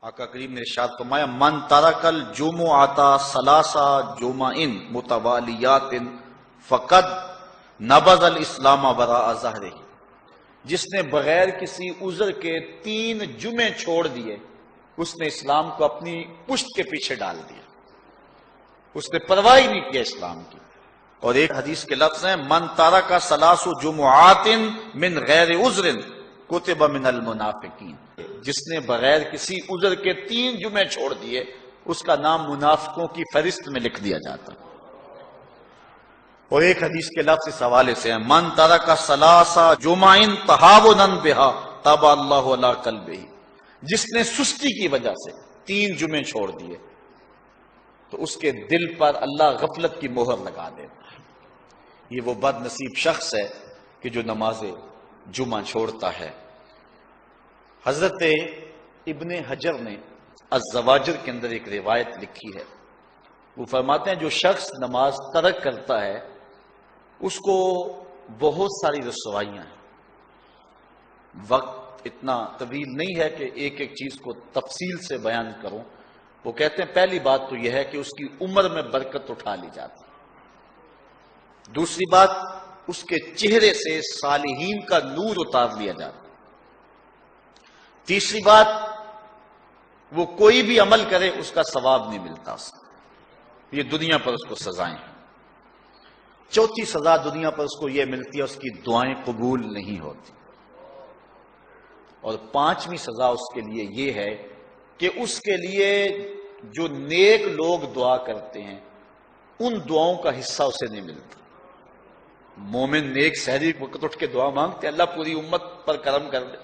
آقا کریم نے ارشاد فرمایا من ترکل جمعۃ ثلاثا جمعین متوالیات فقد نبذ الاسلام وراء ظہرہ، جس نے بغیر کسی عذر کے 3 جمعے چھوڑ دیے اس نے اسلام کو اپنی پشت کے پیچھے ڈال دیا، اس نے پرواہ ہی نہیں کیا اسلام کی۔ اور ایک حدیث کے لفظ ہیں من ترک ثلاث جمعات من غیر عذر کتب من المنافقین، جس نے بغیر کسی عذر کے 3 جمعے چھوڑ دیے اس کا نام منافقوں کی فہرست میں لکھ دیا جاتا۔ اور ایک حدیث کے لفظ اس حوالے سے ہیں من ترک ثلاث جمعین تہاونا بہا طبع اللہ علی قلبہ، جس نے سستی کی وجہ سے 3 جمعے چھوڑ دیے تو اس کے دل پر اللہ غفلت کی مہر لگا دیتا ہے۔ یہ وہ بد نصیب شخص ہے کہ جو نماز جمعہ چھوڑتا ہے۔ حضرت ابن حجر نے الزواجر کے اندر ایک روایت لکھی ہے، وہ فرماتے ہیں جو شخص نماز ترک کرتا ہے اس کو بہت ساری رسوائیاں ہیں۔ وقت اتنا طویل نہیں ہے کہ ایک ایک چیز کو تفصیل سے بیان کروں۔ وہ کہتے ہیں پہلی بات تو یہ ہے کہ اس کی عمر میں برکت اٹھا لی جاتی، دوسری بات اس کے چہرے سے صالحین کا نور اتار لیا جاتا، تیسری بات وہ کوئی بھی عمل کرے اس کا ثواب نہیں ملتا اس کو، یہ دنیا پر اس کو سزائیں ہیں۔ چوتھی سزا دنیا پر اس کو یہ ملتی ہے اس کی دعائیں قبول نہیں ہوتی، اور 5ویں سزا اس کے لیے یہ ہے کہ اس کے لیے جو نیک لوگ دعا کرتے ہیں ان دعاؤں کا حصہ اسے نہیں ملتا۔ مومن نیک سحری وقت اٹھ کے دعا مانگتے ہیں اللہ پوری امت پر کرم کر دے،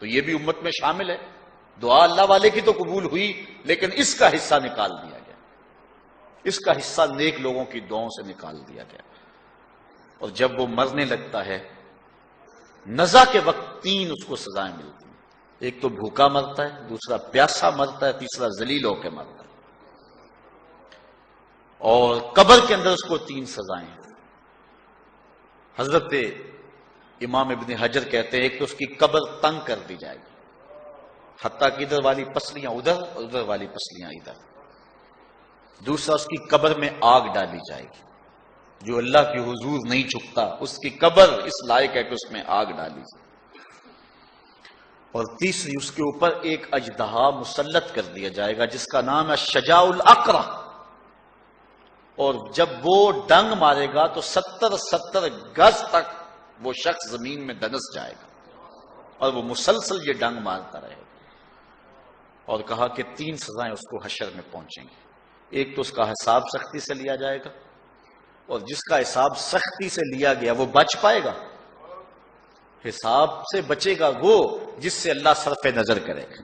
تو یہ بھی امت میں شامل ہے، دعا اللہ والے کی تو قبول ہوئی لیکن اس کا حصہ نکال دیا گیا، اس کا حصہ نیک لوگوں کی دعاؤں سے نکال دیا گیا۔ اور جب وہ مرنے لگتا ہے نزا کے وقت 3 اس کو سزائیں ملتی ہیں، ایک تو بھوکا مرتا ہے، دوسرا پیاسا مرتا ہے، تیسرا ذلیل ہو کے مرتا ہے۔ اور قبر کے اندر اس کو 3 سزائیں ہیں۔ حضرت امام ابن حجر کہتے ہیں ایک تو اس کی قبر تنگ کر دی جائے گی حتیٰ کہ ادھر والی پسلیاں ادھر اور ادھر والی پسلیاں ادھر، دوسرا اس کی قبر میں آگ ڈالی جائے گی، جو اللہ کے حضور نہیں جھکتا اس کی قبر اس لائق ہے کہ اس میں آگ ڈالی جائے، اور تیسری اس کے اوپر ایک اژدہا مسلط کر دیا جائے گا جس کا نام ہے شجاع الاقرع، اور جب وہ ڈنگ مارے گا تو 70 گز تک وہ شخص زمین میں دنس جائے گا اور وہ مسلسل یہ ڈنگ مارتا رہے گا۔ اور کہا کہ 3 سزائیں اس کو حشر میں پہنچیں گی، ایک تو اس کا حساب سختی سے لیا جائے گا، اور جس کا حساب سختی سے لیا گیا وہ بچ پائے گا، حساب سے بچے گا وہ جس سے اللہ صرف نظر کرے گا۔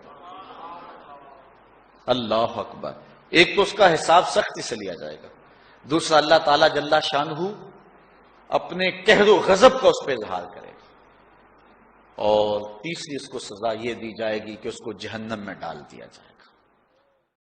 اللہ اکبر۔ ایک تو اس کا حساب سختی سے لیا جائے گا، دوسرا اللہ تعالیٰ جل شانہ اپنے قہر و غضب کا اس پہ اظہار کرے گا، اور تیسری اس کو سزا یہ دی جائے گی کہ اس کو جہنم میں ڈال دیا جائے۔